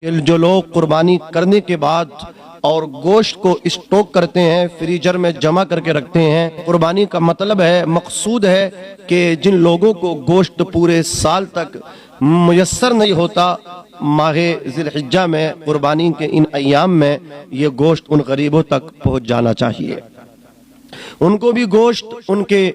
جو لوگ قربانی کرنے کے بعد اور گوشت کو اسٹوک کرتے ہیں، فریجر میں جمع کر کے رکھتے ہیں، قربانی کا مطلب ہے، مقصود ہے کہ جن لوگوں کو گوشت پورے سال تک میسر نہیں ہوتا، ماہ ذی الحجہ میں قربانی کے ان ایام میں یہ گوشت ان غریبوں تک پہنچ جانا چاہیے، ان کو بھی گوشت ان کے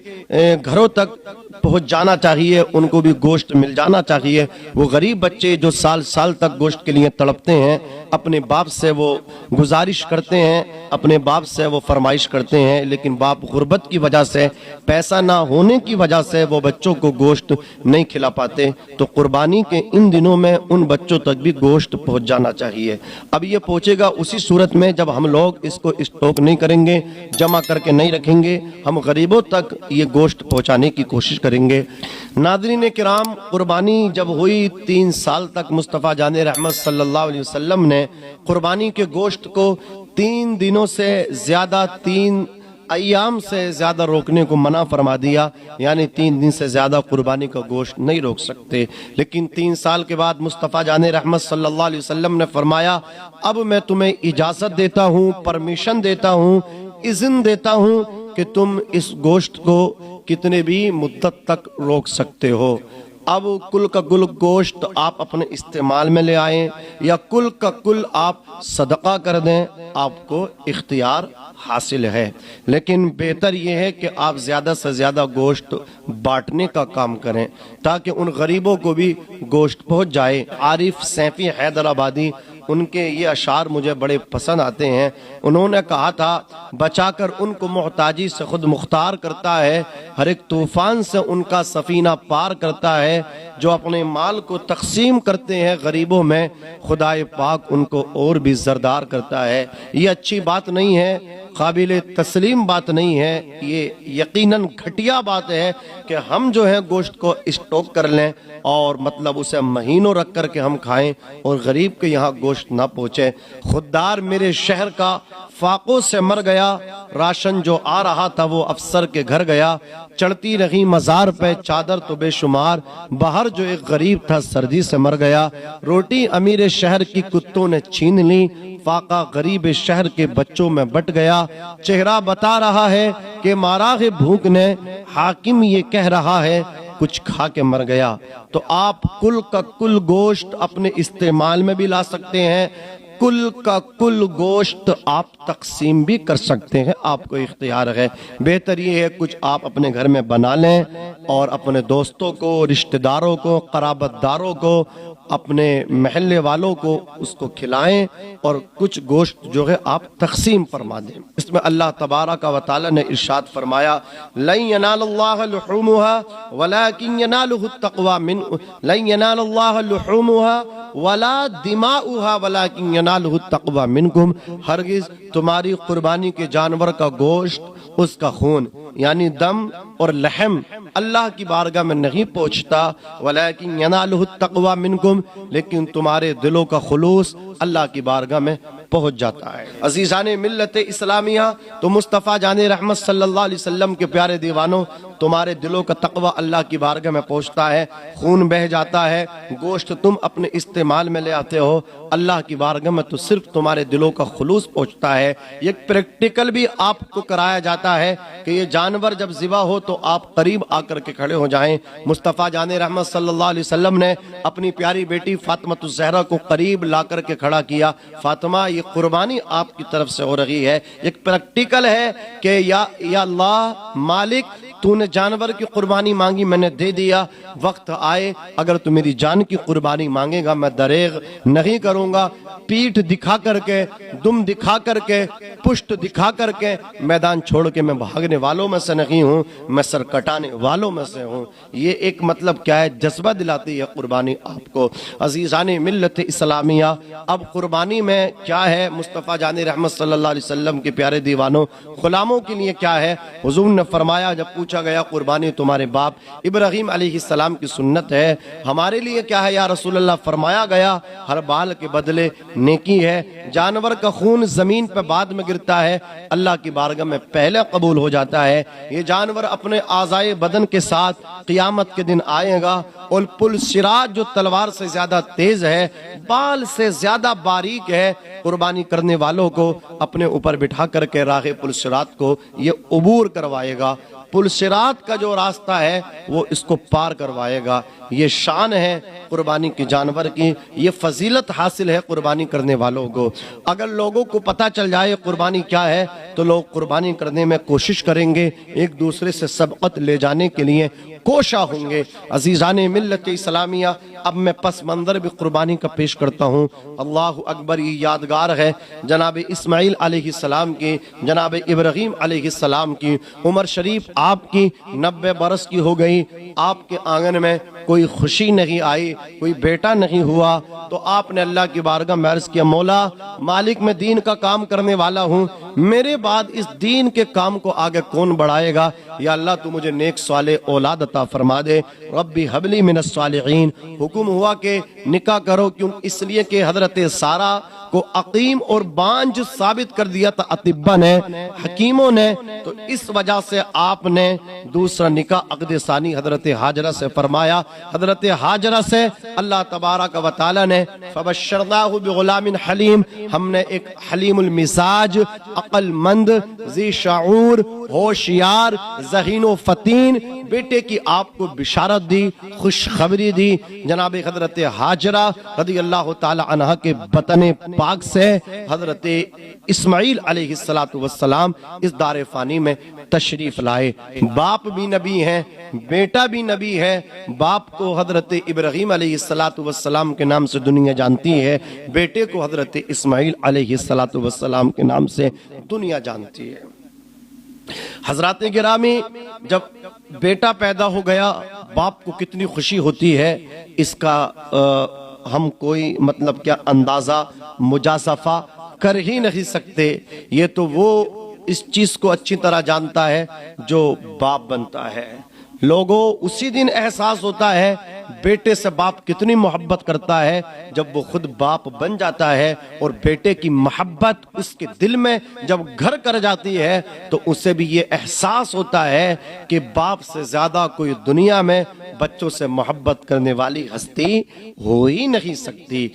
گھروں تک پہنچ جانا چاہیے، ان کو بھی گوشت مل جانا چاہیے۔ وہ غریب بچے جو سال سال تک گوشت کے لیے تڑپتے ہیں، اپنے باپ سے وہ گزارش کرتے ہیں، اپنے باپ سے وہ فرمائش کرتے ہیں، لیکن باپ غربت کی وجہ سے، پیسہ نہ ہونے کی وجہ سے وہ بچوں کو گوشت نہیں کھلا پاتے، تو قربانی کے ان دنوں میں ان بچوں تک بھی گوشت پہنچ جانا چاہیے۔ اب یہ پہنچے گا اسی صورت میں جب ہم لوگ اس کو اسٹوک نہیں کریں گے، جمع کر کے نہیں رکھیں گے، ہم غریبوں تک یہ گوشت پہنچانے کی کوشش کریں گے۔ ناظرین کرام، قربانی جب ہوئی 3 سال تک مصطفیٰ جان رحمت صلی اللہ علیہ وسلم نے قربانی کے گوشت کو 3 دنوں سے زیادہ، 3 ایام سے زیادہ روکنے کو منع فرما دیا، یعنی 3 دن سے زیادہ قربانی کا گوشت نہیں روک سکتے۔ لیکن 3 سال کے بعد مصطفیٰ جان رحمت صلی اللہ علیہ وسلم نے فرمایا، اب میں تمہیں اجازت دیتا ہوں، پرمیشن دیتا ہوں، اذن دیتا ہوں کہ تم اس گوشت کو کتنے بھی مدت تک روک سکتے ہو۔ اب کل کا کل گوشت آپ اپنے استعمال میں لے آئیں یا کل کا کل آپ صدقہ کر دیں، آپ کو اختیار حاصل ہے، لیکن بہتر یہ ہے کہ آپ زیادہ سے زیادہ گوشت بانٹنے کا کام کریں تاکہ ان غریبوں کو بھی گوشت پہنچ جائے۔ عارف سیفی حیدرآبادی، ان کے یہ اشعار مجھے بڑے پسند آتے ہیں۔ انہوں نے کہا تھا، بچا کر ان کو محتاجی سے خود مختار کرتا ہے، ہر ایک طوفان سے ان کا سفینہ پار کرتا ہے، جو اپنے مال کو تقسیم کرتے ہیں غریبوں میں، خدائے پاک ان کو اور بھی زردار کرتا ہے۔ یہ اچھی بات نہیں ہے، قابل تسلیم بات نہیں ہے، یہ یقیناً گھٹیا بات ہے کہ ہم جو ہے گوشت کو اسٹوک کر لیں اور مطلب اسے مہینوں رکھ کر کے ہم کھائیں اور غریب کے یہاں گوشت نہ پہنچے۔ خوددار میرے شہر کا فاقوں سے مر گیا، راشن جو آ رہا تھا وہ افسر کے گھر گیا، چڑھتی رہی مزار پہ چادر تو بے شمار، باہر جو ایک غریب تھا سردی سے مر گیا، روٹی امیر شہر کی کتوں نے چھین لی، فاقہ غریب شہر کے بچوں میں بٹ گیا، چہرہ بتا رہا ہے کہ مارا ہے بھوک نے، حاکم یہ کہہ رہا ہے کچھ کھا کے مر گیا۔ تو آپ کل کا کل گوشت اپنے استعمال میں بھی لا سکتے ہیں، کل کا کل گوشت آپ تقسیم بھی کر سکتے ہیں، آپ کو اختیار ہے۔ بہتر یہ ہے کچھ آپ اپنے گھر میں بنا لیں اور اپنے دوستوں کو، رشتہ داروں کو، قرابت داروں کو، اپنے محلے والوں کو اس کو کھلائیں اور کچھ گوشت جو ہے آپ تقسیم فرما دیں۔ اس میں اللہ تبارک و تعالی نے ارشاد فرمایا، لن ینال اللہ لحومها ولکن ینالہ التقوی منکم، لن ینال اللہ لحومها ولا دماؤها ولکن ینالہ التقوی منکم، ہرگز تمہاری قربانی کے جانور کا گوشت، اس کا خون یعنی دم اور لحم اللہ کی بارگاہ میں نہیں پہنچتا، ولیکن ینالہ التقوی منکم، لیکن تمہارے دلوں کا خلوص اللہ کی بارگاہ میں پہنچ جاتا ہے۔ عزیزان ملت اسلامیہ، تو مصطفیٰ جان رحمت صلی اللہ علیہ وسلم کے پیارے دیوانوں، تمہارے دلوں کا تقوی اللہ کی بارگاہ میں پہنچتا ہے، خون بہہ جاتا ہے، گوشت تم اپنے استعمال میں لے آتے ہو، اللہ کی بارگاہ میں تو صرف تمہارے دلوں کا خلوص پہنچتا ہے۔ یہ پریکٹیکل بھی آپ کو کرایا جاتا ہے کہ یہ جانور جب ذبح ہو تو آپ قریب آ کر کے کھڑے ہو جائیں۔ مصطفیٰ جان رحمت صلی اللہ علیہ وسلم نے اپنی پیاری بیٹی فاطمہ الزہرا کو قریب لا کر کے کھڑا کیا، فاطمہ یہ قربانی آپ کی طرف سے ہو رہی ہے۔ ایک پریکٹیکل ہے کہ یا اللہ مالک، تو نے جانور کی قربانی مانگی، میں نے دے دیا، وقت آئے اگر تو میری جان کی قربانی مانگے گا میں دریغ نہیں کروں گا۔ پیٹھ دکھا کر کے، دم دکھا کر کے، پشت دکھا کر کے میدان چھوڑ کے میں بھاگنے والوں میں سے نہیں ہوں، میں سر کٹانے والوں میں سے ہوں۔ یہ ایک مطلب کیا ہے، جذبہ دلاتی ہے قربانی آپ کو۔ عزیزان ملت اسلامیہ، اب قربانی میں کیا ہے، مصطفیٰ جان رحمت صلی اللہ علیہ وسلم کے پیارے دیوانوں، غلاموں کے لیے کیا ہے؟ حضور نے فرمایا، جب پوچھا پوچھا گیا قربانی تمہارے باپ ابراہیم علیہ السلام کی سنت ہے، ہمارے لیے کیا ہے یا رسول اللہ؟ فرمایا گیا ہر بال کے بدلے نیکی ہے، جانور کا خون زمین پہ بعد میں گرتا ہے، اللہ کی بارگاہ میں پہلے قبول ہو جاتا ہے۔ یہ جانور اپنے اعضائے بدن کے ساتھ قیامت کے دن آئے گا، اور پل صراط جو تلوار سے زیادہ تیز ہے، بال سے زیادہ باریک ہے، قربانی کرنے والوں کو اپنے اوپر بٹھا کر کے راہ پل صراط کو یہ عبور کروائے گا، پل صراط کا جو راستہ ہے وہ اس کو پار کروائے گا۔ یہ شان ہے قربانی کے جانور کی، یہ فضیلت حاصل ہے قربانی کرنے والوں کو۔ اگر لوگوں کو پتہ چل جائے قربانی کیا ہے تو لوگ قربانی کرنے میں کوشش کریں گے، ایک دوسرے سے سبقت لے جانے کے لیے کوشاں ہوں گے۔ عزیزان ملت اسلامیہ، اب میں پس منظر بھی قربانی کا پیش کرتا ہوں۔ اللہ اکبر، یہ یادگار ہے جناب اسماعیل علیہ السلام کی، جناب ابراہیم علیہ السلام کی۔ عمر شریف آپ کی 90 برس کی ہو گئی، آپ کے آنگن میں کوئی خوشی نہیں آئی، کوئی بیٹا نہیں ہوا، تو آپ نے اللہ کی بارگاہ میں عرض کیا، مولا مالک میں دین کا کام کرنے والا ہوں، میرے بعد اس دین کے کام کو آگے کون بڑھائے گا؟ یا اللہ تو مجھے نیک صالح اولاد عطا فرما دے، ربی حبلی من الصالحین۔ حکم ہوا کہ نکاح کرو، کیوں؟ اس لیے کہ حضرت سارہ کو عقیم اور بانج ثابت کر دیا تھا اطباء نے، حکیموں نے، تو اس وجہ سے آپ نے دوسرا نکاح عقد ثانی حضرت حاجرہ سے فرمایا۔ حضرت حاجرہ سے اللہ تبارک و تعالی نے فبشرناہ بغلام حلیم، ہم نے ایک حلیم المزاج، عقل مند، ذی شعور، ہوشیار، ذہین و فطین بیٹے کی آپ کو بشارت دی، خوشخبری دی۔ جناب حضرت حاجرہ رضی اللہ تعالی عنہ کے بطن پاک سے حضرت اسماعیل علیہ السلام اس دار فانی میں تشریف لائے۔ باپ بھی نبی ہیں، بیٹا بھی نبی ہے۔ باپ کو حضرت ابراہیم علیہ السلام کے نام سے دنیا جانتی ہے، بیٹے کو حضرت اسماعیل علیہ السلام کے نام سے دنیا جانتی ہے۔ حضرات گرامی، جب بیٹا پیدا ہو گیا باپ کو کتنی خوشی ہوتی ہے، اس کا ہم کوئی مطلب کیا اندازہ مجازفہ کر ہی نہیں سکتے۔ یہ تو وہ اس چیز کو اچھی طرح جانتا ہے جو باپ بنتا ہے۔ لوگوں اسی دن احساس ہوتا ہے بیٹے سے باپ کتنی محبت کرتا ہے جب وہ خود باپ بن جاتا ہے، اور بیٹے کی محبت اس کے دل میں جب گھر کر جاتی ہے تو اسے بھی یہ احساس ہوتا ہے کہ باپ سے زیادہ کوئی دنیا میں بچوں سے محبت کرنے والی ہستی ہو ہی نہیں سکتی۔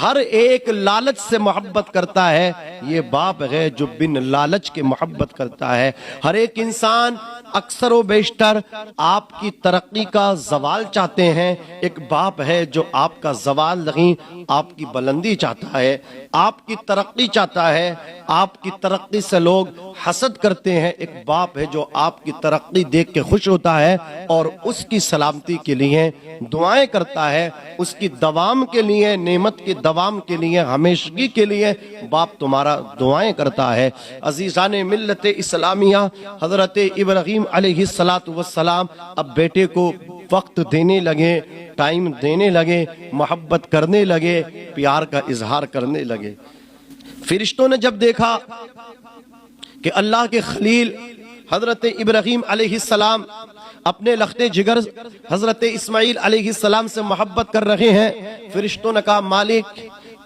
ہر ایک لالچ سے محبت کرتا ہے، یہ باپ ہے جو بن لالچ کے محبت کرتا ہے۔ ہر ایک انسان اکثر و بیشتر آپ کی ترقی کا زوال چاہتے ہیں، ایک باپ ہے جو آپ کا زوال نہیں، آپ کی بلندی چاہتا ہے، آپ کی ترقی چاہتا ہے۔ آپ کی ترقی سے لوگ حسد کرتے ہیں، ایک باپ ہے جو آپ کی ترقی دیکھ کے خوش ہوتا ہے اور اس کی سلامتی کے لیے دعائیں کرتا ہے، اس کی دوام کے لیے، نعمت کی دوام کے لیے، ہمیشگی کے لیے باپ تمہارا دعائیں کرتا ہے۔ عزیزان ملت اسلامیہ، حضرت ابراہیم علیہ السلام اب بیٹے کو وقت دینے لگے، ٹائم دینے لگے، محبت کرنے لگے، پیار کا اظہار کرنے لگے۔ فرشتوں نے جب دیکھا کہ اللہ کے خلیل حضرت ابراہیم علیہ السلام اپنے لخت جگر حضرت اسماعیل علیہ السلام سے محبت کر رہے ہیں، فرشتوں نے کہا مالک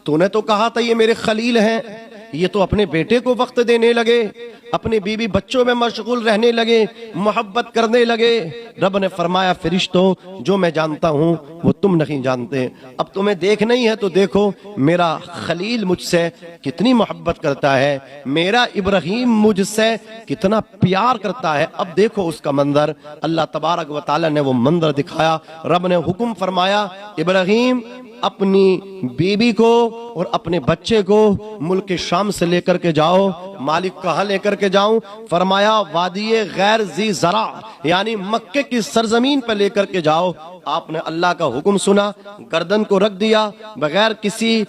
تو نے تو کہا تھا یہ میرے خلیل ہیں، یہ تو اپنے بیٹے کو وقت دینے لگے، اپنے بیوی بچوں میں مشغول رہنے لگے، محبت کرنے لگے۔ رب نے فرمایا فرشتوں جو میں جانتا ہوں وہ تم نہیں جانتے، اب تمہیں دیکھنا ہی ہے تو دیکھو میرا خلیل مجھ سے کتنی محبت کرتا ہے، میرا ابراہیم مجھ سے کتنا پیار کرتا ہے، اب دیکھو اس کا منظر۔ اللہ تبارک و تعالی نے وہ منظر دکھایا۔ رب نے حکم فرمایا ابراہیم اپنی بیوی کو اور اپنے بچے کو ملک شام سے لے کر کے جاؤ۔ مالک کہاں لے کر کے جاؤں؟ فرمایا وادی غیر ذی زرع، یعنی مکے کی سرزمین پہ لے کر کے جاؤ۔ آپ نے اللہ کا حکم سنا، گردن کو رکھ دیا، بغیر کسی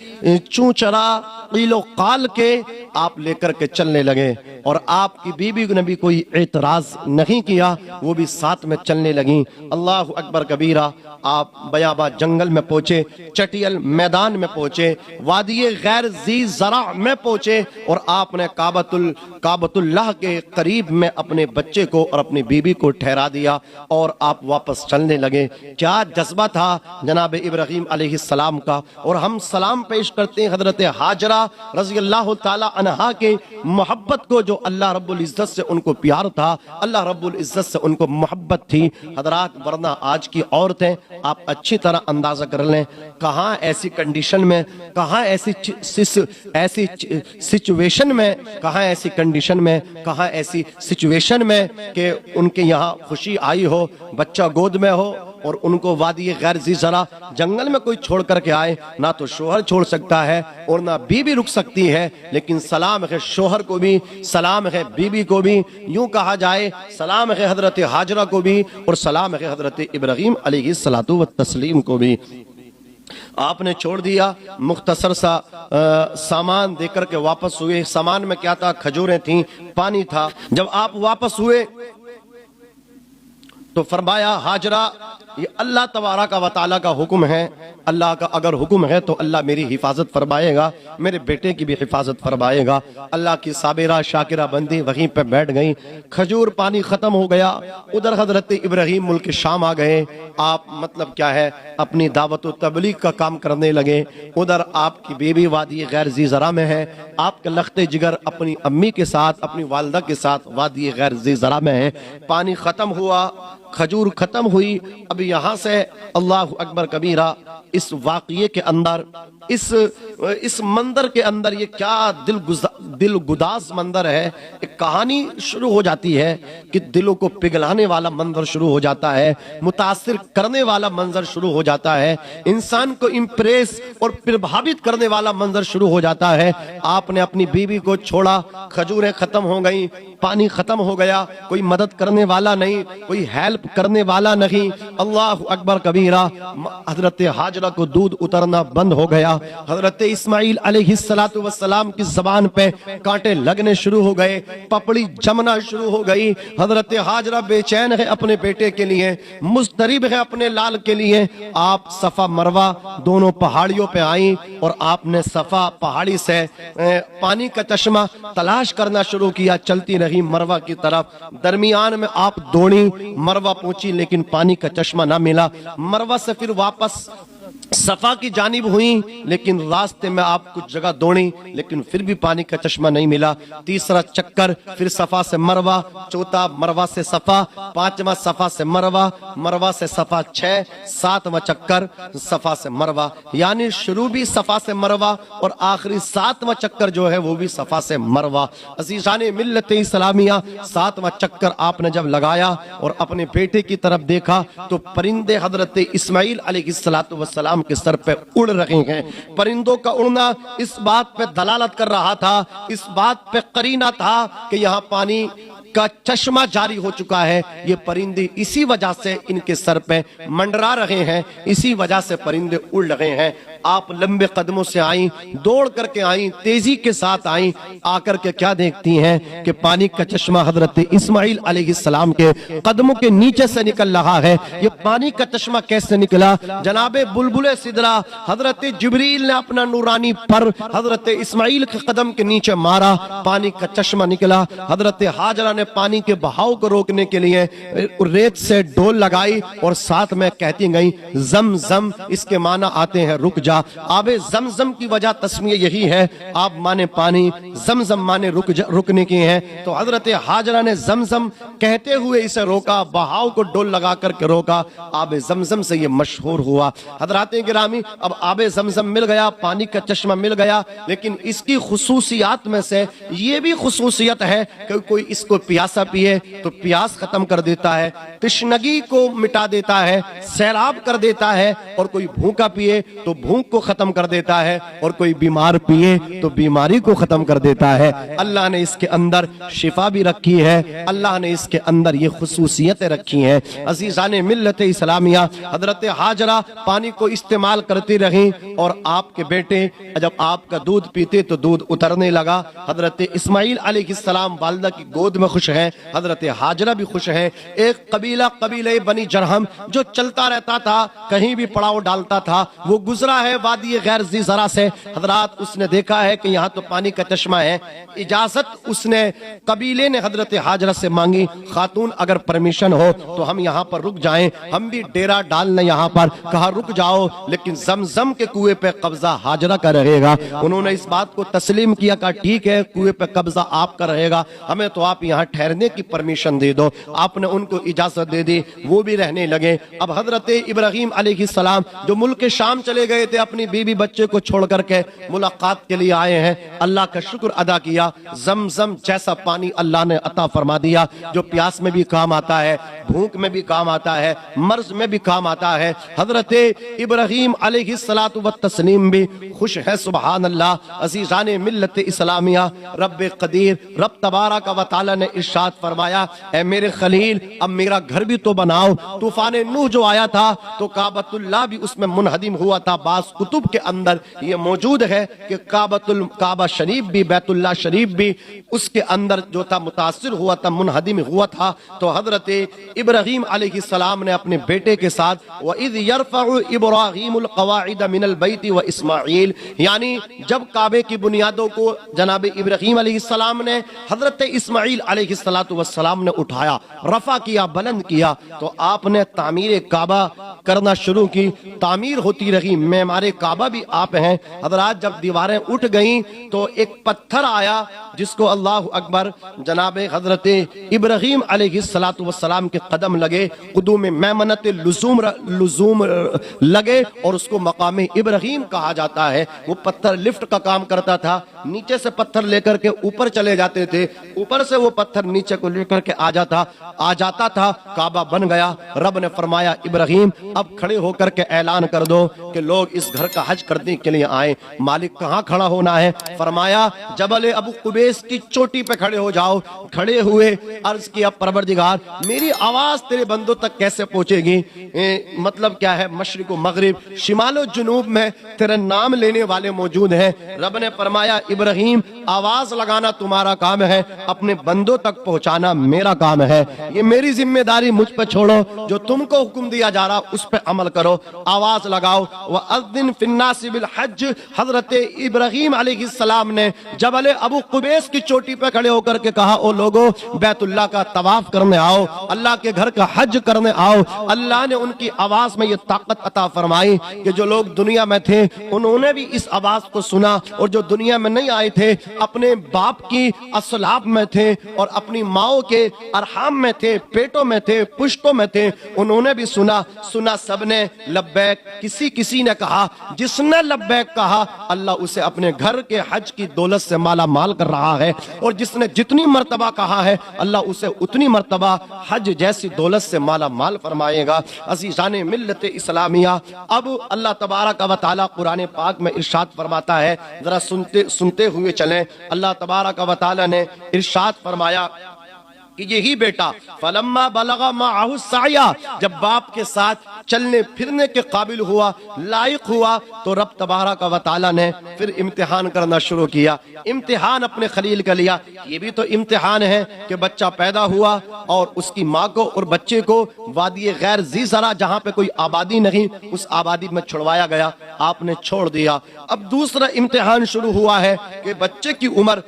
چوں چرا قیل و قال کے آپ لے کر کے چلنے لگے، اور آپ کی بیوی نے بھی کوئی اعتراض نہیں کیا، وہ بھی ساتھ میں چلنے لگیں۔ اللہ اکبر کبیرہ۔ آپ بیاباں جنگل میں پہنچے، چٹیل میدان میں پہنچے، وادی غیر ذی زرع میں پہنچے، اور آپ نے کعبۃ اللہ کے قریب میں اپنے بچے کو اور اپنی بیوی کو ٹھہرا دیا، اور آپ واپس چلنے لگے۔ کیا جذبہ تھا جناب ابراہیم علیہ السلام کا! اور ہم سلام پیش کرتے ہیں حضرت ہاجرہ رضی اللہ تعالی عنہا کے محبت کو، جو اللہ رب العزت سے ان کو پیار تھا، اللہ رب العزت سے ان کو محبت تھی حضرات۔ ورنہ آج کی عورتیں آپ اچھی طرح اندازہ کر لیں، کہاں ایسی کنڈیشن میں، کہاں ایسی سچویشن میں، کہاں ایسی کنڈیشن میں، کہاں ایسی سچویشن میں کہ ان کے یہاں خوشی آئی ہو، بچہ گود میں ہو، اور ان کو وادی غیر ذی زرع جنگل میں کوئی چھوڑ کر کے آئے۔ نہ تو شوہر چھوڑ سکتا ہے اور نہ بیوی رک سکتی ہے، لیکن سلام ہے شوہر کو بھی، سلام ہے بیوی کو بھی، یوں کہا جائے سلام ہے حضرت ہاجرہ کو بھی، اور سلام ہے حضرت ابراہیم علیہ الصلوۃ والتسلیم کو بھی۔ آپ نے چھوڑ دیا، مختصر سا سامان دے کر کے واپس ہوئے۔ سامان میں کیا تھا؟ کھجوریں تھیں، پانی تھا۔ جب آپ واپس ہوئے تو فرمایا ہاجرہ یہ اللہ تبارک و تعالیٰ کا حکم ہے، اللہ کا اگر حکم ہے تو اللہ میری حفاظت فرمائے گا، میرے بیٹے کی بھی حفاظت فرمائے گا۔ اللہ کی صابرہ شاکرہ بندی وہیں پہ بیٹھ گئیں۔ کھجور پانی ختم ہو گیا، ادھر حضرت ابراہیم ملک شام آ گئے۔ آپ مطلب کیا ہے اپنی دعوت و تبلیغ کا کام کرنے لگے۔ ادھر آپ کی بیوی وادی غیر ذی زرع میں ہے، آپ کے لخت جگر اپنی امی کے ساتھ، اپنی والدہ کے ساتھ وادی غیر ذی زرع میں ہے۔ پانی ختم ہوا، کھجور ختم ہوئی۔ اب یہاں سے اللہ اکبر کبیرہ، اس واقعے کے اندر، اس منظر کے اندر، یہ کیا دل گداز منظر ہے۔ ایک کہانی شروع ہو جاتی ہے کہ دلوں کو پگھلانے والا منظر شروع ہو جاتا ہے، متاثر کرنے والا منظر شروع ہو جاتا ہے، انسان کو امپریس اور پربھاوت کرنے والا منظر شروع ہو جاتا ہے۔ آپ نے اپنی بیوی کو چھوڑا، کھجوریں ختم ہو گئیں، پانی ختم ہو گیا، کوئی مدد کرنے والا نہیں، کوئی ہیلپ کرنے والا نہیں۔ اللہ اکبر کبیرہ۔ حضرت ہاجرہ کو دودھ اترنا بند ہو گیا، حضرت اسماعیل علیہ السلام کی زبان پہ کانٹے لگنے شروع ہو گئے، پپڑی جمنا شروع ہو گئی۔ حضرت ہاجرہ بے چین ہے اپنے بیٹے کے لیے، مضطرب ہے اپنے لال کے لیے۔ آپ صفا مروہ دونوں پہاڑیوں پہ آئیں، اور آپ نے صفا پہاڑی سے پانی کا چشمہ تلاش کرنا شروع کیا، چلتی رہی مروہ کی طرف۔ درمیان میں آپ دوڑی، مروہ پہنچی، لیکن پانی کا چشمہ نہ ملا۔ مروہ سے پھر واپس صفا کی جانب ہوئیں، لیکن راستے میں آپ کچھ جگہ دوڑیں، لیکن پھر بھی پانی کا چشمہ نہیں ملا۔ تیسرا چکر، پھر صفا سے مروہ، چوتھا مروہ سے صفا، پانچواں صفا سے مروہ، مروہ سے صفا 6، ساتواں چکر صفا سے مروہ، یعنی شروع بھی صفا سے مروہ اور آخری ساتواں چکر جو ہے وہ بھی صفا سے مروہ۔ عزیزان ملت اسلامیہ، ساتواں چکر آپ نے جب لگایا اور اپنے بیٹے کی طرف دیکھا تو پرندے حضرت اسماعیل علیہ السلام کے سر پہ اڑ رہے ہیں۔ پرندوں کا اڑنا اس بات پہ دلالت کر رہا تھا، اس بات پہ قرینہ تھا کہ یہاں پانی کا چشمہ جاری ہو چکا ہے۔ یہ پرندے اسی وجہ سے ان کے سر پہ منڈرا رہے ہیں، اسی وجہ سے پرندے اڑ رہے ہیں۔ آپ لمبے قدموں سے آئیں، دوڑ کر کے آئیں، تیزی کے ساتھ آئیں، آ کر کے کیا دیکھتی ہیں کہ پانی کا چشمہ حضرت اسماعیل علیہ السلام کے قدموں کے نیچے سے نکل رہا ہے۔ یہ پانی کا چشمہ کیسے نکلا؟ جناب بلبل سدرا حضرت جبریل نے اپنا نورانی پر حضرت اسماعیل کے قدم کے نیچے مارا، پانی کا چشمہ نکلا۔ حضرت ہاجرہ نے پانی کے بہاؤ کو روکنے کے لیے ریت سے ڈول لگائی اور ساتھ میں کہتی گئیں زم زم، اس کے معنی آتے ہیں رک جا۔ آب زمزم کی وجہ تسمیہ یہی ہے، آب مانے پانی، زمزم مانے رکنے کی ہے۔ تو حضرت ہاجرہ نے زمزم کہتے ہوئے اسے روکا، بہاؤ کو ڈول لگا کر کے روکا، آب زمزم سے یہ مشہور ہوا۔ حضرات گرامی، اب آب زمزم مل گیا، پانی کا چشمہ مل گیا، لیکن اس کی خصوصیات میں سے یہ بھی خصوصیت ہے کہ کوئی اس کو پیاسا پیے تو پیاس ختم کر دیتا ہے، تشنگی کو مٹا دیتا ہے، سیلاب کر دیتا ہے، اور کوئی بھوکا پیے تو بھوک کو ختم کر دیتا ہے، اور کوئی بیمار پیے تو بیماری کو ختم کر دیتا ہے۔ اللہ نے اس کے اندر شفا بھی رکھی ہے، اللہ نے اس کے اندر یہ خصوصیتیں رکھی ہیں۔ عزیزان ملت اسلامیہ، حضرت حاجرہ پانی کو استعمال کرتی رہیں، اور آپ کے بیٹے جب آپ کا دودھ پیتے تو دودھ اترنے لگا۔ حضرت اسماعیل علیہ السلام والدہ کی گود میں خوش ہیں، حضرت حاجرہ بھی خوش ہیں۔ ایک قبیلہ بنی جرہم جو چلتا رہتا تھا، کہیں بھی پڑاؤ ڈالتا تھا، وہ گزرا ہے وادی غیر ذی زرع سے، حضرات اس نے دیکھا ہے کہ یہاں تو پانی کا چشمہ ہے، اجازت اس نے قبیلے نے حضرت حاجرہ سے مانگی، خاتون اگر پرمیشن ہو تو ہم یہاں پر رک جائیں، ہم بھی ڈیرا ڈالنا یہاں پر، کہا رک جاؤ، لیکن زمزم کے کنویں پہ قبضہ حاجرہ کا رہے گا۔ انہوں نے اس بات کو تسلیم کیا، کہا ٹھیک ہے، کنویں پہ قبضہ آپ کا رہے گا، ہمیں تو آپ یہاں ٹھہرنے کی پرمیشن دے دو۔ آپ نے ان کو اجازت دے دی، وہ بھی رہنے لگے۔ اب حضرت ابراہیم علیہ السلام جو ملک شام چلے گئے تھے، اپنی بیوی بچے کو چھوڑ کر کے ملاقات کے لیے آئے ہیں، اللہ کا شکر ادا کیا، زمزم جیسا پانی اللہ نے عطا فرما دیا، جو پیاس میں بھی کام آتا ہے، بھوک میں بھی کام آتا ہے، مرض میں بھی کام آتا ہے۔ حضرت ابراہیم علیہ السلام بھی خوش ہے، سبحان اللہ۔ عزیزان ملت اسلامیہ، رب قدیر، رب تبارک و تعالی نے ارشاد فرمایا، اے میرے خلیل اب میرا گھر بھی تو بناؤ۔ طوفان نوح جو آیا تھا تو کعبۃ اللہ بھی اس میں منہدم ہوا تھا، بعض کتب کے اندر یہ موجود ہے کہ کعبہ شریف بھی، بیت اللہ شریف بھی اس کے اندر جو تھا متاثر ہوا تھا، منہدم ہوا تھا۔ تو حضرت ابراہیم علیہ السلام نے اپنے بیٹے کے ساتھ وَإِذْ يَرْفَعُ إِبْرَاهِيمُ الْقَوَاعِدَ مِنَ الْبَيْتِ وَإِسْمَاعِيلُ، یعنی جب کعبے کی بنیادوں کو جناب ابراہیم علیہ السلام نے حضرت اسماعیل علیہ السلام نے اٹھایا، رفع کیا، بلند کیا، تو آپ نے تعمیر کعبہ کرنا شروع کی، تعمیر ہوتی رہی، معمار کعبہ بھی آپ ہیں۔ حضرات جب دیواریں اٹھ گئیں تو ایک پتھر آیا جس کو اللہ اکبر جناب حضرت ابراہیم علیہ السلام کے قدم لگے، قدوم میمنت لزوم لگے، اور اس کو مقام ابراہیم کہا جاتا ہے۔ وہ پتھر لفٹ کا کام کرتا تھا، نیچے سے پتھر لے کر کے اوپر چلے جاتے تھے، اوپر سے وہ پتھر نیچے کو لے کر کے آ جاتا تھا، کعبہ بن گیا۔ رب نے فرمایا ابراہیم اب کھڑے ہو کر کے اعلان کر دو کہ لوگ اس گھر کا حج کرنے کے لیے آئیں۔ مالک کہاں کھڑا ہونا ہے؟ فرمایا جبل ابو قبیس کی چوٹی پہ کھڑے ہو جاؤ۔ کھڑے ہوئے، عرض کیا پروردگار میری آواز تیرے بندوں تک کیسے پہنچے گی؟ مطلب کیا ہے، مشرق و مغرب، شمال و جنوب میں تیرے نام لینے والے موجود ہیں۔ رب نے فرمایا ابراہیم آواز لگانا تمہارا کام ہے، اپنے بندوں تک پہنچانا میرا کام ہے، یہ میری ذمہ داری، مجھ پہ چھوڑو، جو تم کو حکم دیا جا رہا اس پہ عمل کرو، آواز لگاؤ۔ وَأَذِّن فِي النَّاسِ بِالْحَجِّ، حضرت ابراہیم علیہ السلام نے جبل ابو قبیس کی چوٹی پہ کھڑے ہو کر کے کہا او لوگو بیت اللہ کا طواف کرنے آؤ، اللہ کے گھر کا حج کرنے آؤ۔ اللہ نے ان کی آواز میں یہ طاقت عطا فرمائی کہ جو لوگ دنیا میں تھے انہوں نے بھی اس آواز کو سنا، اور جو دنیا میں نہیں آئے تھے، اپنے باپ کی اصلاب میں تھے اور اپنی ماؤں کے ارحام میں تھے، پیٹوں میں تھے، پشتوں میں تھے، انہوں نے بھی سنا سب نے لبیک۔ کسی نے کہا، جس نے لبیک کہا اللہ اسے اپنے گھر کے حج کی دولت سے مالا مال کر رہا ہے، اور جس نے جتنی مرتبہ کہا ہے اللہ اسے اتنی مرتبہ حج جیسی دولت سے مالا مال فرمائے گا۔ عزیزان ملت اسلامیہ، اب اللہ تبارک و تعالی قرآن پاک میں ارشاد فرماتا ہے، ذرا سنتے ہوئے چلیں۔ اللہ تبارک و تعالی نے ارشاد فرمایا کہ یہی بیٹا فلما بلغ معه السعی، جب باپ کے ساتھ چلنے پھرنے کے قابل ہوا، لائق ہوا، تو رب تبارک و تعالی نے پھر امتحان کرنا شروع کیا۔ امتحان اپنے خلیل کا لیا۔ یہ بھی تو امتحان ہے کہ بچہ پیدا ہوا اور اس کی ماں کو اور بچے کو وادی غیر ذی زرع، جہاں پہ کوئی آبادی نہیں، اس آبادی میں چھڑوایا گیا، آپ نے چھوڑ دیا۔ اب دوسرا امتحان شروع ہوا ہے کہ بچے کی عمر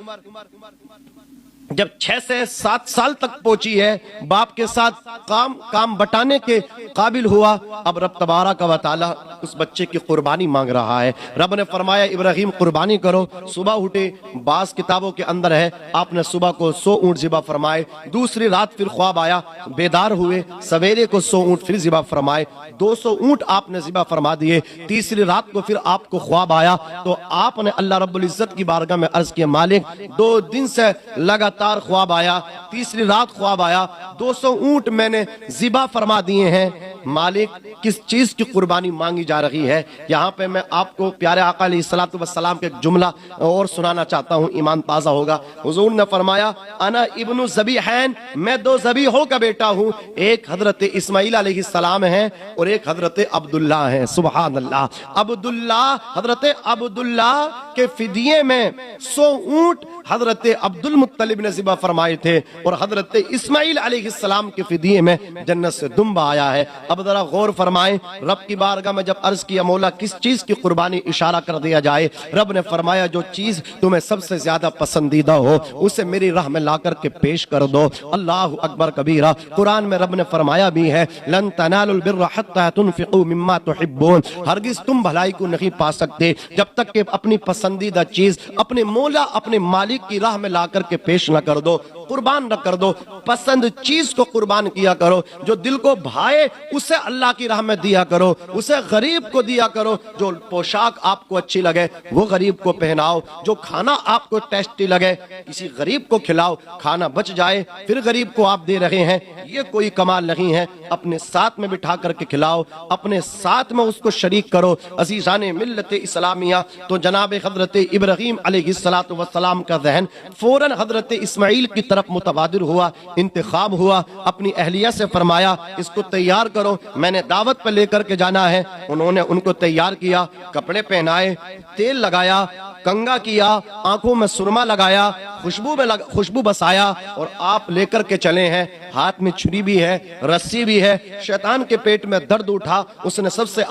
جب 6 سے 7 سال تک پہنچی ہے، باپ کے ساتھ کام بٹانے کے قابل ہوا، اب رب تبارک و تعالی اس بچے کی قربانی مانگ رہا ہے۔ رب نے فرمایا ابراہیم قربانی کرو۔ صبح اٹھے، بعض کتابوں کے اندر ہے آپ نے صبح کو 100 اونٹ ذبح فرمائے، دوسری رات پھر خواب آیا، بیدار ہوئے، سویرے کو 100 اونٹ پھر ذبح فرمائے، 200 اونٹ آپ نے ذبح فرما دیے۔ تیسری رات کو پھر آپ کو خواب آیا تو آپ نے اللہ رب العزت کی بارگاہ میں عرض کیا، مالک 2 دن سے لگاتار لگاتار خواب آیا، تیسری رات خواب آیا 200 اونٹ میں نے ذبح فرما دیے ہیں، مالک کس چیز کی قربانی مانگی جا رہی ہے؟ یہاں پہ میں آپ کو پیارے آقا علیہ الصلوۃ والسلام کے ایک جملہ اور سنانا چاہتا ہوں، ایمان تازہ ہوگا۔ حضور نے فرمایا انا ابن ذبیحین، میں 2 ذبیحوں کا بیٹا ہوں، ایک حضرت اسماعیل علیہ السلام ہیں اور ایک حضرت عبداللہ ہیں۔ سبحان اللہ، حضرت عبداللہ کے فدیے میں 100 اونٹ حضرت عبد المطلب نے ذبح فرمائے تھے، اور حضرت اسماعیل علیہ السلام کے فدیے میں جنت سے دمبا آیا ہے۔ اب ذرا غور فرمائیں، رب کی بارگاہ میں جب عرض کیا مولا کس چیز کی قربانی اشارہ کر دیا جائے، رب نے فرمایا جو چیز تمہیں سب سے زیادہ پسندیدہ ہو اسے میری راہ میں لا کر کے پیش کر دو۔ اللہ اکبر کبیرہ، قرآن میں رب نے فرمایا بھی ہے لن تنالوا البر حتى تنفقوا مما تحبون، ہرگز تم بھلائی کو نہیں پا سکتے جب تک کہ اپنی پسندیدہ چیز اپنے مولا اپنے مالک کی راہ میں لا کر کے پیش نہ کر دو، قربان نہ کر دو۔ پسند چیز کو قربان کیا کرو، جو دل کو بھائے اسے اللہ کی راہ میں دیا کرو، اسے غریب کو دیا کرو۔ جو پوشاک آپ کو اچھی لگے وہ غریب کو پہناؤ، جو کھانا آپ کو ٹیسٹی لگے کسی غریب کو کھلاؤ، کھانا بچ جائے پھر غریب کو آپ دے رہے ہیں، یہ کوئی کمال نہیں ہے۔ اپنے ساتھ میں بٹھا کر کے کھلاؤ، اپنے ساتھ میں اس کو شریک کرو۔ عزیزان ملت اسلامیہ، تو جناب حضرت ابراہیم علیہ السلام کا ذہن فوراً حضرت اسماعیل کی طرف متبادر ہوا، انتخاب ہوا، اپنی اہلیہ سے فرمایا اس کو تیار کرو، میں نے دعوت پہ لے کر کے جانا ہے۔ انہوں نے ان کو تیار کیا، کپڑے پہنائے، تیل لگایا، کنگا کیا، آنکھوں میں سرما لگایا، خوشبو بسایا، اور آپ لے کر کے چلے ہیں۔ ہاتھ میں چھری بھی ہے، رسی بھی ہے۔ شیطان کے پیٹ میں درد اٹھا، اس نے سب سے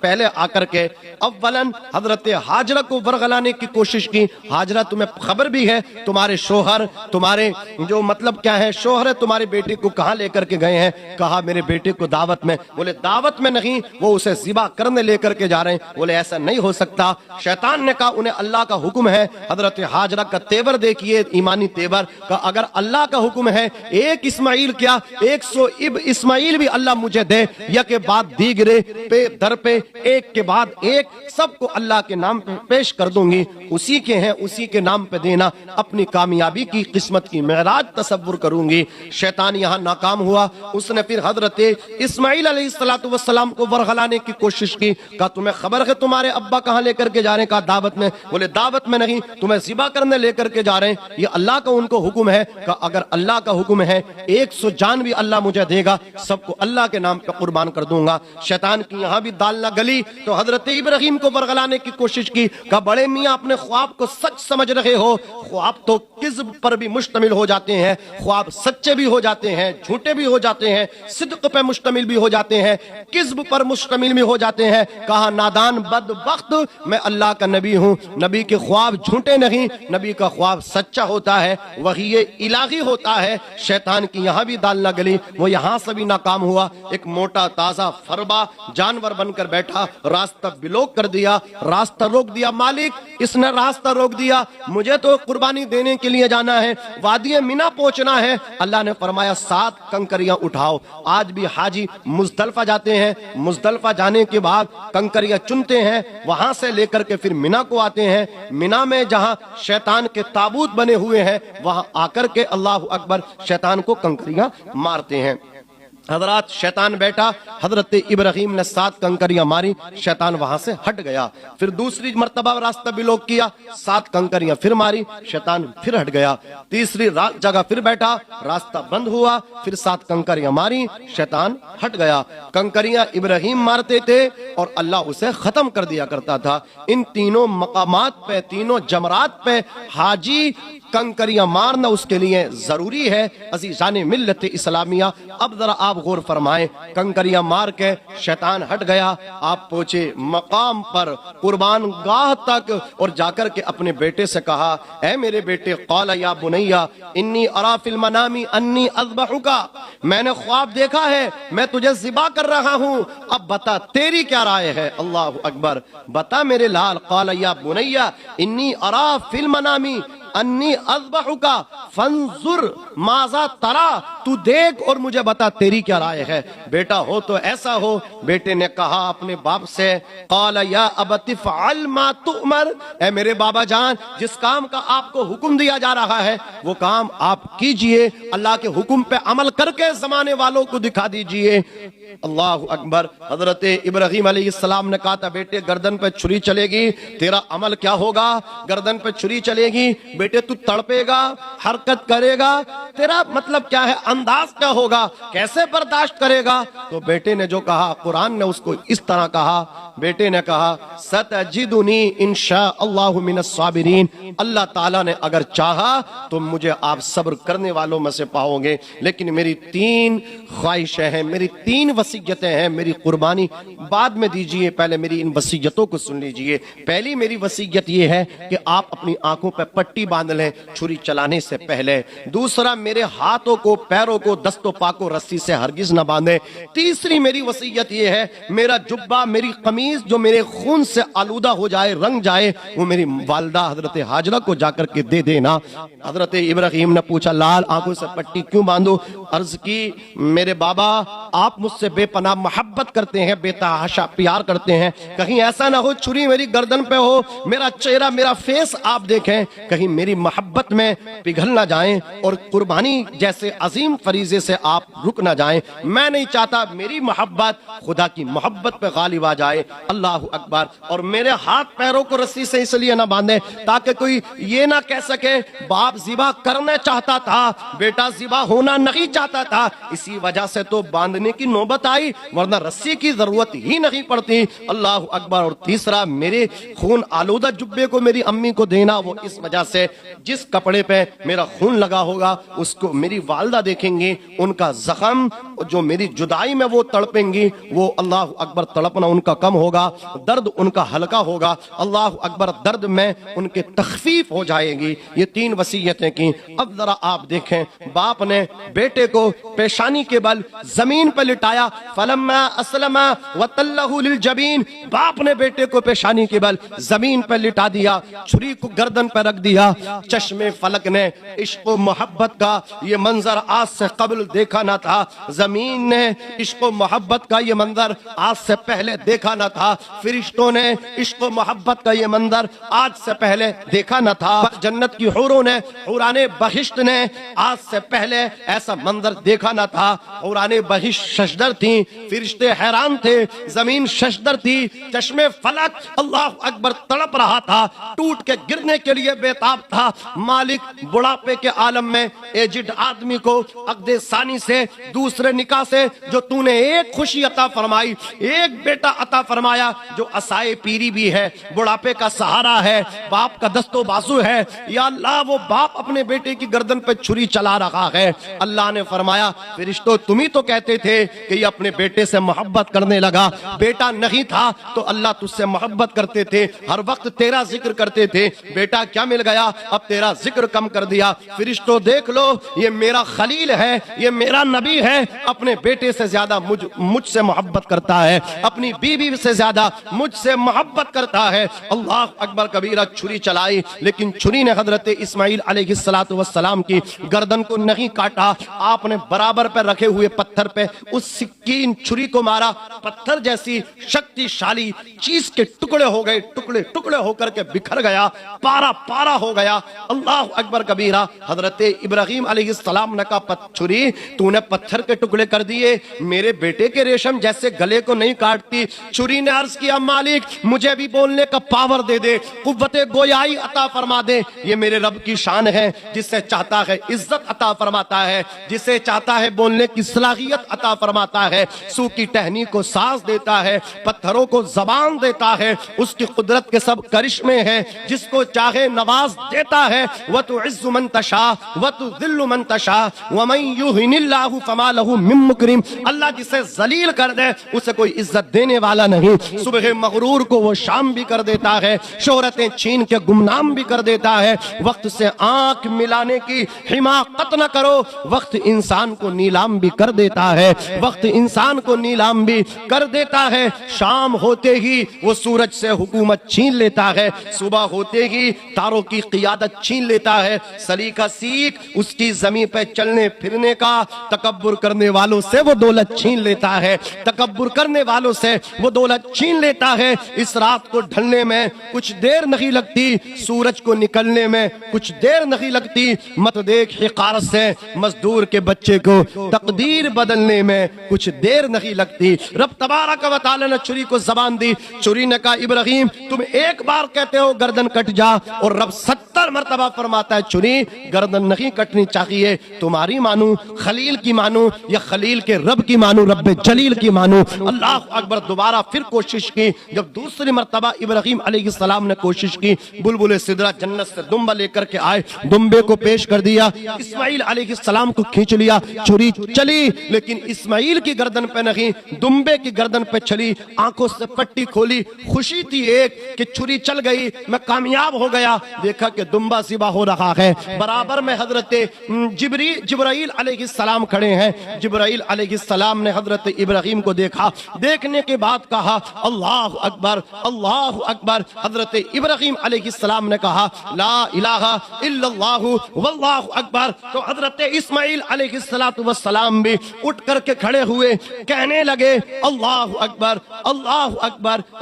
پہلے آ کر کے اولاً حضرت ہاجرہ کو ورغلانے کی کوشش کی۔ ہاجرہ تمہیں خبر بھی ہے تمہارے شوہر، تمہارے جو مطلب کیا ہے شوہر ہے، تمہارے بیٹے کو کہاں لے کر کے گئے ہیں؟ کہا میرے بیٹے کو دعوت میں۔ بولے دعوت میں نہیں، وہ اسے ذبح کرنے لے کر کے جا رہے ہیں۔ بولے ایسا نہیں ہو سکتا۔ شیطان نے کہا انہیں اللہ کا حکم ہے۔ حضرت ہاجرہ کا تیور دیکھیے، ایمانی تیور کا، اگر اللہ کا حکم ہے ایک اسماعیل کیا 100 اسماعیل بھی اللہ مجھے دے، یا کے بعد دیگرے پہ در پہ ایک کے بعد ایک سب کو اللہ کے نام پہ پیش کر دوں گی، اسی کے ہیں اسی کے نام پہ دینا، اپنی کامیابی کی قسمت کی معراج تصور کروں گی۔ شیطان یہاں ناکام ہوا۔ اس نے پھر حضرت اسماعیل علیہ السلام کو ورغلانے کی کوشش کی۔ کہا تمہیں خبر ہے تمہارے ابا کہاں لے کر کے جا رہے ہیں؟ کہا دعوت میں۔ بولے دعوت میں نہیں، تمہیں ذبح کرنے لے کر کے جا رہے ہیں، یہ اللہ کا ان کو حکم ہے۔ کہا اگر اللہ کا حکم ہے 100 جان بھی اللہ مجھے دے گا، سب کو اللہ کے نام پہ قربان کر دوں گا۔ شیطان کی یہاں بھی دال نہ گلی تو حضرت ابراہیم کو ورغلانے کی کوشش کی۔ کہا بڑے میاں اپنے خواب کو سچ سمجھ رہے ہو، خواب تو کذب پر بھی مشتمل ہو جاتے ہیں، خواب سچے بھی ہو جاتے ہیں، جھوٹے بھی ہو جاتے ہیں، صدق پہ مشتمل بھی ہو جاتے ہیں، کذب پر مشتمل بھی ہو جاتے ہیں۔ کہا نادان بدبخت، میں اللہ کا نبی ہوں، نبی کے خواب جھوٹے نہیں، نبی کا خواب سچا ہوتا ہے، وحی الہی ہوتا ہے۔ شیطان کی یہاں بھی دال نہ گلی، وہ یہاں سے بھی ناکام ہوا۔ ایک موٹا تازہ فربا جانور بن کر بیٹھا، راستہ بلاک کر دیا، راستہ روک دیا۔ مالک اس نے راستہ روک دیا، مجھے تو قربانی دینے کے لیے جانا ہے، وادی منا پہنچنا ہے۔ اللہ نے فرمایا 7 کنکریاں اٹھاؤ۔ آج بھی حاجی مزدلفہ جاتے ہیں، مزدلفہ جانے کے بعد کنکریاں چنتے ہیں، وہاں سے لے کر کے پھر منا کو آتے ہیں۔ منا میں جہاں شیطان کے تابوت بنے ہوئے ہیں وہاں آ کر کے اللہ اکبر شیطان کو کنکریاں مارتے ہیں۔ حضرات شیطان بیٹھا، حضرت ابراہیم نے 7 کنکریاں ماری، شیطان وہاں سے ہٹ گیا۔ پھر دوسری مرتبہ راستہ بلاک کیا، 7 کنکریاں پھر ماری، شیطان پھر ہٹ گیا۔ تیسری جگہ پھر بیٹھا، راستہ بند ہوا، پھر 7 کنکریاں ماری، شیطان ہٹ گیا۔ کنکریاں ابراہیم مارتے تھے اور اللہ اسے ختم کر دیا کرتا تھا۔ ان تینوں مقامات پہ، تینوں جمرات پہ حاجی کنکریاں مارنا اس کے لیے ضروری ہے۔ عزیزان ملت اسلامیہ، اب ذرا آپ غور فرمائیں، کنکریاں مار کے شیطان ہٹ گیا، آپ پہنچے مقام پر، قربان گاہ تک، اور جا کر کے اپنے بیٹے سے کہا اے میرے بیٹے، قال یا بنیا انی ارا فی المنام انی اذبحک، میں نے خواب دیکھا ہے میں تجھے ذبح کر رہا ہوں، اب بتا تیری کیا رائے ہے؟ اللہ اکبر، بتا میرے لال۔ قال یا بنیا انی ارا فی المنام انی اذبحک فانظر ماذا ترى، تو دیکھ اور مجھے بتا تیری کیا رائے ہے، بیٹا ہو تو ایسا ہو۔ بیٹے نے کہا اپنے باپ سے، قال یا ابت افعل ما تؤمر، اے میرے بابا جان جس کام کا آپ کو حکم دیا جا رہا ہے وہ کام آپ کیجئے، اللہ کے حکم پہ عمل کر کے زمانے والوں کو دکھا دیجئے۔ اللہ اکبر۔ حضرت ابراہیم علیہ السلام نے کہا تھا بیٹے گردن پہ چھری چلے گی تیرا عمل کیا ہوگا، گردن پہ چھری چلے گی بیٹے تو تڑپے گا، حرکت کرے گا، تیرا مطلب کیا ہے، انداز کیا ہوگا، کیسے برداشت کرے گا؟ تو بیٹے نے جو کہا قرآن نے اس کو اس طرح کہا، بیٹے نے کہا ستجدنی انشاء اللہ من الصابرین، اللہ تعالیٰ نے اگر چاہا تو مجھے آپ صبر کرنے والوں میں سے پاؤ گے، لیکن میری 3 خواہشیں ہیں، میری 3 وصیتیں ہیں، میری قربانی بعد میں دیجئے، پہلے میری ان وصیتوں کو سن لیجئے۔ پہلی میری وصیت یہ ہے کہ آپ اپنی آنکھوں پہ پٹی باندھ لیں چھری چلانے سے پہلے۔ دوسرا میرے ہاتھوں کو، پیروں کو، دست و پا کو رسی سے ہرگز نہ باندھیں۔ تیسری میری وصیت یہ ہے میرا جبہ، میری قمیض جو میرے خون سے آلودہ ہو جائے، رنگ جائے، وہ میری والدہ حضرت ہاجرہ کو جا کر کے دے دینا۔ حضرت ابراہیم نے پوچھا لال آنکھوں سے پٹی کیوں باندھو؟ عرض کی میرے بابا آپ مجھ سے بے پناہ محبت کرتے ہیں، بے تحاشا پیار کرتے ہیں، کہیں ایسا نہ ہو چھری میری گردن پہ ہو، میرا چہرہ، میرا فیس آپ دیکھیں، کہیں میری محبت میں پگھل نہ جائیں اور قربانی جیسے عظیم فریضے سے آپ رک نہ جائیں۔ میں نہیں چاہتا میری محبت خدا کی محبت پہ غالب آ جائے۔ اللہ اکبر۔ اور میرے ہاتھ پیروں کو رسی سے اس لیے نہ باندھیں تاکہ کوئی یہ نہ کہہ سکے باپ ذبح کرنا چاہتا تھا بیٹا ذبح ہونا نہیں چاہتا تھا، اسی وجہ سے تو باندھنے کی نوبت آئی، ورنہ رسی کی ضرورت ہی نہیں پڑتی۔ اللہ اکبر۔ اور تیسرا میرے خون آلودہ جبے کو میری امی کو دینا، وہ اس وجہ سے جس کپڑے پہ میرا خون لگا ہوگا اس کو میری والدہ دیکھیں گی، ان کا زخم جو میری جدائی میں وہ تڑپیں گی، وہ اللہ اکبر تڑپنا ان کا کم ہوگا، درد ان کا ہلکا ہوگا، اللہ اکبر درد میں ان کے تخفیف ہو جائے گی۔ یہ 3 وصیتیں کی۔ اب ذرا آپ دیکھیں باپ نے بیٹے کو پیشانی کے بل زمین پہ لٹایا، فلما اسلم وتلہ للجبین، باپ نے بیٹے کو پیشانی کے بل زمین پہ لٹا دیا، چھری کو گردن پہ رکھ دیا۔ چشم فلک نے عشق و محبت کا یہ منظر آج سے قبل دیکھا نہ تھا، زمین نے عشق و محبت کا یہ منظر آج سے پہلے دیکھا نہ تھا، فرشتوں نے عشق و محبت کا یہ منظر آج سے پہلے دیکھا نہ تھا، جنت کی حوروں نے، حوران بہشت نے آج سے پہلے ایسا منظر دیکھا نہ تھا۔ حوران بہشت ششدر تھیں، فرشتے حیران تھے، زمین ششدر تھی، چشم فلک اللہ اکبر تڑپ رہا تھا، ٹوٹ کے گرنے کے لیے بیتاب تھا۔ مالک بڑھاپے کے عالم میں ایجڈ آدمی کو عقد ثانی سے، دوسرے نکاح سے جو تو نے ایک خوشی عطا فرمائی، ایک بیٹا عطا فرمایا جو عصائے پیری بھی ہے، بڑھاپے کا سہارا ہے، باپ کا دست و بازو ہے، یا اللہ وہ باپ اپنے بیٹے کی گردن پہ چھری چلا رہا ہے۔ اللہ نے فرمایا فرشتوں تم ہی تو کہتے تھے کہ یہ اپنے بیٹے سے محبت کرنے لگا، بیٹا نہیں تھا تو اللہ تجھ سے محبت کرتے تھے، ہر وقت تیرا ذکر کرتے تھے، بیٹا کیا مل گیا اب تیرا ذکر کم کر دیا۔ فرشتوں دیکھ لو یہ میرا خلیل ہے، یہ میرا نبی ہے، اپنے بیٹے سے زیادہ مجھ سے محبت کرتا ہے، اپنی بیوی سے زیادہ مجھ سے محبت کرتا ہے۔ اللہ اکبر کبیرہ۔ چھری چلائی لیکن چھری نے حضرت اسماعیل علیہ السلام کی گردن کو نہیں کاٹا، آپ نے برابر پہ رکھے ہوئے پتھر پہ اس سکین چھری کو مارا، پتھر جیسی شکتی شالی چیز کے ٹکڑے ہو گئے، ٹکڑے ٹکڑے ہو کر کے بکھر گیا، پارا پارا ہو گیا۔ اللہ اکبر کبیرہ۔ حضرت ابراہیم علیہ السلام نے کہا چھری تو نے پتھر کے ٹکڑے کر دیے، میرے بیٹے کے ریشم جیسے گلے کو نہیں کاٹتی۔ چھری نے عرض کیا مالک مجھے بھی بولنے کا پاور دے دے، قوت گویائی عطا فرما دے، یہ میرے رب کی شان ہے، جسے چاہتا ہے عزت عطا فرماتا ہے، جسے چاہتا ہے بولنے کی صلاحیت عطا فرماتا ہے، سو کی ٹہنی کو ساز دیتا ہے، پتھروں کو زبان دیتا ہے، اس کی قدرت کے سب کرشمے ہیں، جس کو چاہے نواز دیتا ہے، وَتُعِزُّ مَن تَشَاءُ وَتُذِلُّ مَن تَشَاءُ وَمَن يُهِنِ اللَّهُ فَمَا لَهُ مِن مُكْرِمٍ، اللہ جسے ذلیل کر دے اسے کوئی عزت دینے والا نہیں۔ صبح مغرور کو وہ شام بھی کر دیتا ہے، شہرتیں چھین کے گمنام بھی کر دیتا ہے۔ وقت سے آنکھ ملانے کی حماقت نہ کرو، وقت انسان کو نیلام بھی کر دیتا ہے۔ ہے، وقت انسان کو نیلام بھی کر دیتا ہے، شام ہوتے ہی وہ سورج سے حکومت چھین لیتا ہے، صبح ہوتے ہی تاروں کی قیادت چھین لیتا ہے، سلیقہ سیکھ اس کی زمین پہ چلنے پھرنے کا، تکبر کرنے والوں سے وہ دولت چھین لیتا ہے، تکبر کرنے والوں سے وہ دولت چھین لیتا ہے۔ اس رات کو ڈھلنے میں کچھ دیر نہیں لگتی، سورج کو نکلنے میں کچھ دیر نہیں لگتی، مت دیکھ حقارت سے مزدور کے بچے کو تقدیر بدلنے میں کچھ دیر نہیں لگتی۔ رب تبارک و تعالی نے چھری کو زبان دی، چھری نے کہا ابراہیم تم ایک بار کہتے ہو گردن کٹ جا، اور رب 70 مرتبہ فرماتا ہے چھری گردن نہیں کٹنی چاہیے، تمہاری مانو، خلیل کی مانو، یا خلیل کے رب کی مانو، رب جلیل کی مانو۔ اللہ اکبر۔ دوبارہ پھر کوشش کی، جب دوسری مرتبہ ابراہیم علیہ السلام نے کوشش کی، بلبل سدرہ جنت سے دمبا لے کر کے آئے، دمبے کو پیش کر دیا، اسماعیل علیہ السلام کو کھینچ لیا، چھری چلی لیکن اسماعیل کی گردن پہ نہیں، دمبے کی گردن پہ چلی، آنکھوں سے پٹی کھولی، خوشی تھی ایک کہ چھری چل گئی، میں کامیاب ہو گیا، دیکھا کہ دمبا ذبح ہو رہا ہے، برابر میں حضرت جبرائیل علیہ السلام کھڑے ہیں، جبرائیل علیہ السلام نے حضرت ابراہیم کو دیکھا، دیکھنے کے بعد کہا اللہ اکبر اللہ اکبر، حضرت ابراہیم علیہ السلام نے کہا لا الہ الا اللہ واللہ اکبر، تو حضرت اسماعیل علیہ السلام بھی اٹھ کر کے کھڑے ہوئے، کہنے لگے اللہ اکبر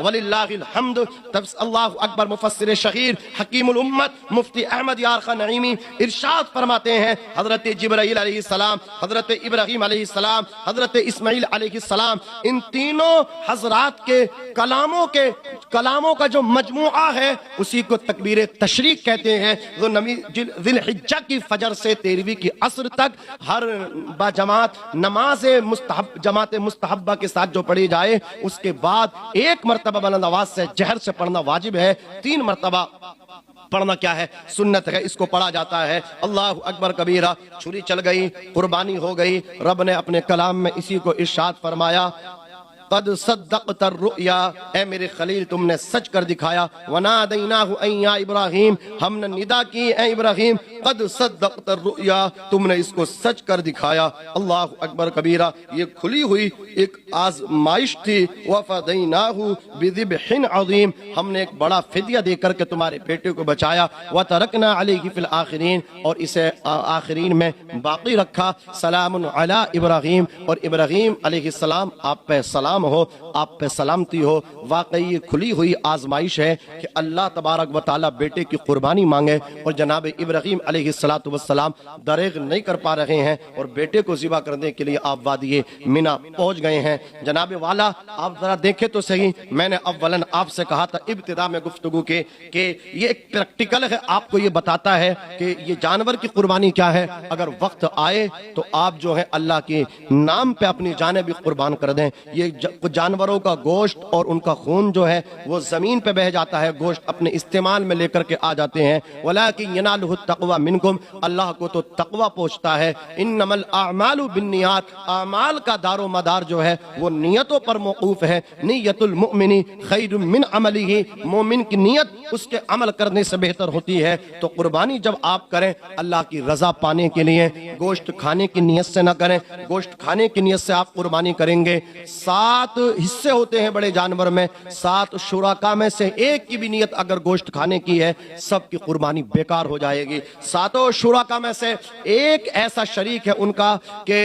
وللہ الحمد۔ اللہ اکبر۔ مفسر شہیر حکیم الامت مفتی احمد یار خان نعیمی ارشاد فرماتے ہیں حضرت جبرائیل علیہ السلام، حضرت ابراہیم علیہ السلام، حضرت اسماعیل علیہ السلام، ان تینوں حضرات کے کلاموں کا جو مجموعہ ہے اسی کو تکبیر تشریق کہتے ہیں، جو ذی الحجہ کی فجر سے 13ویں کی عصر تک ہر باجماعت نماز جماعت مستحبہ کے ساتھ جو پڑھی جائے، اس کے بعد ایک مرتبہ بلند آواز سے جہر سے پڑھنا واجب ہے، 3 مرتبہ پڑھنا کیا ہے سنت ہے، اس کو پڑھا جاتا ہے۔ اللہ اکبر کبیرہ۔ چھری چل گئی، قربانی ہو گئی، رب نے اپنے کلام میں اسی کو ارشاد فرمایا قد صدقت الرؤیا، اے میرے خلیل تم نے سچ کر دکھایا، ونادیناہ ان یا ابراہیم، ہم نے ندا کی اے ابراہیم، قد صدقت الرؤیا، تم نے اس کو سچ کر دکھایا۔ اللہ اکبر کبیرہ۔ یہ کھلی ہوئی ایک آزمائش تھی، وفدیناہ بذبح عظیم، ہم نے ایک بڑا فدیہ دے کر کے تمہارے بیٹے کو بچایا، وترکنا علیہ فی الآخرین، اور اسے آخرین میں باقی رکھا، سلام علی ابراہیم، اور ابراہیم علیہ السلام آپ پہ سلام ہو، آپ پہ سلامتی ہو۔ واقعی یہ کھلی ہوئی آزمائش ہے کہ اللہ تبارک و تعالی بیٹے کی قربانی مانگے، اور جناب ابراہیم علیہ السلام دریغ نہیں کر پا رہے ہیں، اور بیٹے کو ذبح کرنے کے لیے آپ وادی منی پہنچ گئے ہیں۔ جناب والا آپ ذرا دیکھیں تو صحیح، میں نے اولاً آپ سے کہا تھا ابتدا میں گفتگو کے کہ یہ ایک پریکٹیکل ہے، آپ کو یہ بتاتا ہے کہ یہ جانور کی قربانی کیا ہے، اگر وقت آئے تو آپ جو ہے اللہ کے نام پہ اپنی جانیں بھی قربان کر دیں۔ یہ جانوروں کا گوشت اور ان کا خون جو ہے وہ زمین پہ بہ جاتا ہے، گوشت اپنے استعمال میں لے کر کے آ جاتے ہیں، وَلَٰكِن يَنَالُهُ التَّقْوَىٰ مِنْكُمْ، اللہ کو تو تقوی پہنچتا ہے۔ إِنَّمَا الْأَعْمَالُ بِالنِّيَّاتِ، اعمال کا دار و مدار جو ہے وہ نیتوں پر موقوف ہے۔ نیت المؤمن خیر من عملہ، مومن کی نیت اس کے عمل کرنے سے بہتر ہوتی ہے۔ تو قربانی جب آپ کریں اللہ کی رضا پانے کے لیے، گوشت کھانے کی نیت سے نہ کریں، گوشت کھانے کی نیت سے آپ قربانی کریں گے، 7 حصے ہوتے ہیں بڑے جانور میں، 7 شرکاء میں سے ایک کی بھی نیت اگر گوشت کھانے کی ہے، سب کی قربانی بیکار ہو جائے گی۔ 7 شرکاء میں سے ایک ایسا شریک ہے ان کا کہ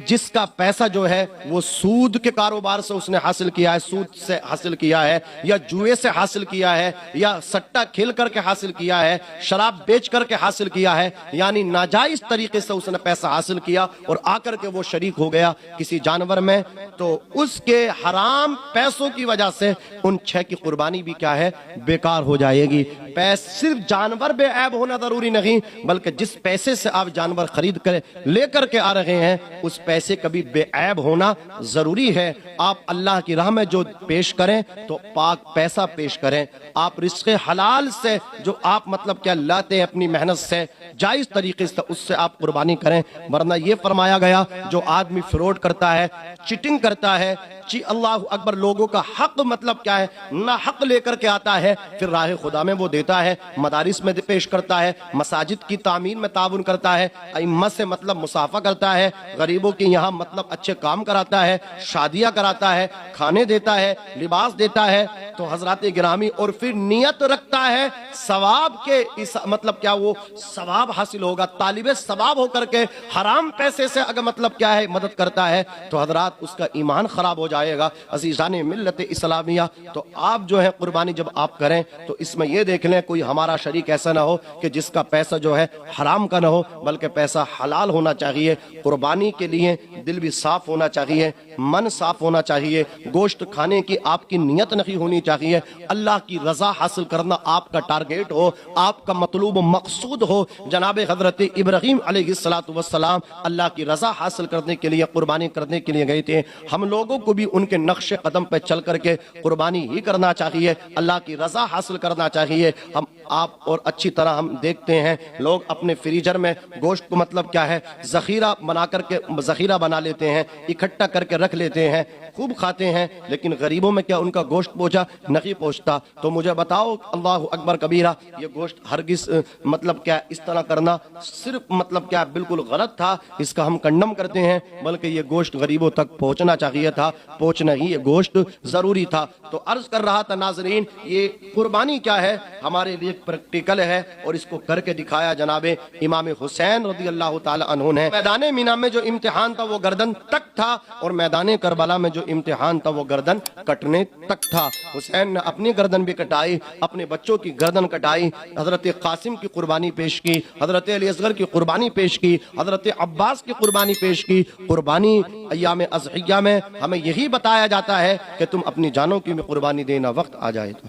جس کا پیسہ جو ہے وہ سود کے کاروبار سے اس نے حاصل کیا ہے، سود سے حاصل کیا ہے، یا جوئے سے حاصل کیا ہے، یا سٹا کھیل کر کے حاصل کیا ہے، شراب بیچ کر کے حاصل کیا ہے، یعنی ناجائز طریقے سے اس نے پیسہ حاصل کیا اور آ کر کے وہ شریک ہو گیا کسی جانور میں، تو اس کے حرام پیسوں کی وجہ سے ان 6 کی قربانی بھی کیا ہے بیکار ہو جائے گی۔ صرف جانور بے عیب ہونا ضروری نہیں، بلکہ جس پیسے سے آپ جانور خرید کر لے کر کے آ رہے ہیں اس پیسے کا بھی بے عیب ہونا ضروری ہے۔ آپ اللہ کی راہ میں جو پیش کریں تو پاک پیسہ پیش کریں، آپ رزق حلال سے جو آپ مطلب کیا لاتے ہیں اپنی محنت سے جائز طریقے سے اس سے آپ قربانی کریں، ورنہ یہ فرمایا گیا جو آدمی فراڈ کرتا ہے، چیٹنگ کرتا ہے، اللہ اکبر، لوگوں کا حق مطلب کیا ہے نہ حق لے کر کے آتا ہے، پھر راہ خدا میں وہ دیتا دیتا ہے، مدارس میں پیش کرتا ہے، مساجد کی تعمیر میں تعاون کرتا ہے، ائمہ سے مطلب مصافحہ کرتا ہے، غریبوں کے یہاں مطلب اچھے کام کراتا ہے، شادیاں کراتا ہے، کھانے دیتا ہے، لباس دیتا ہے، تو حضرات گرامی اور پھر نیت رکھتا ہے ثواب کے مطلب کیا وہ ثواب حاصل ہوگا، طالب ثواب ہو کر کے حرام پیسے سے اگر مطلب کیا ہے مدد کرتا ہے تو حضرات اس کا ایمان خراب ہو جائے گا۔ عزیزان ملت اسلامیہ، تو آپ جو ہے قربانی جب آپ کریں تو اس میں یہ دیکھ لیں کوئی ہمارا شریک ایسا نہ ہو کہ جس کا پیسہ جو ہے حرام کا نہ ہو، بلکہ پیسہ حلال ہونا چاہیے۔ قربانی کے لیے دل بھی صاف ہونا چاہیے، من صاف ہونا چاہیے، گوشت کھانے کی آپ کی نیت نہیں ہونی چاہیے، اللہ کی رضا حاصل کرنا آپ کا ٹارگیٹ ہو، آپ کا مطلوب و مقصود ہو۔ جناب حضرت ابراہیم علیہ السلام اللہ کی رضا حاصل کرنے کے لیے قربانی کرنے کے لیے گئے تھے۔ ہم لوگوں کو بھی ان کے نقش قدم پہ چل کر کے قربانی ہی کرنا چاہیے، اللہ کی رضا حاصل کرنا چاہیے۔ ہم آپ اور اچھی طرح ہم دیکھتے ہیں لوگ اپنے فریجر میں گوشت کو مطلب کیا ہے ذخیرہ بنا کر کے ذخیرہ بنا لیتے ہیں، اکٹھا کر کے رکھ لیتے ہیں، خوب کھاتے ہیں، لیکن غریبوں میں کیا ان کا گوشت پہنچا؟ نہیں پہنچتا۔ تو مجھے بتاؤ، اللہ اکبر کبیرہ، یہ گوشت ہرگز مطلب کیا اس طرح کرنا صرف مطلب کیا بالکل غلط تھا، اس کا ہم کنڈم کرتے ہیں، بلکہ یہ گوشت غریبوں تک پہنچنا چاہیے تھا، پہنچنا ہی یہ گوشت ضروری تھا۔ تو عرض کر رہا تھا ناظرین، یہ قربانی کیا ہے ہمارے لیے پریکٹیکل ہے اور اس کو کر کے دکھایا جناب امام حسین رضی اللہ تعالی عنہ نے۔ میدان مینا میں جو امتحان تھا وہ گردن تک تھا، اور میدان کربلا میں جو امتحان تھا وہ گردن کٹنے تک تھا۔ حسین نے اپنی گردن بھی کٹائی، اپنے بچوں کی گردن کٹائی، حضرت قاسم کی قربانی پیش کی، حضرت علی اصغر کی قربانی پیش کی، حضرت عباس کی قربانی پیش کی۔ قربانی ایام اضحیہ میں ہمیں یہی بتایا جاتا ہے کہ تم اپنی جانوں کی قربانی دینا وقت آ جائے تو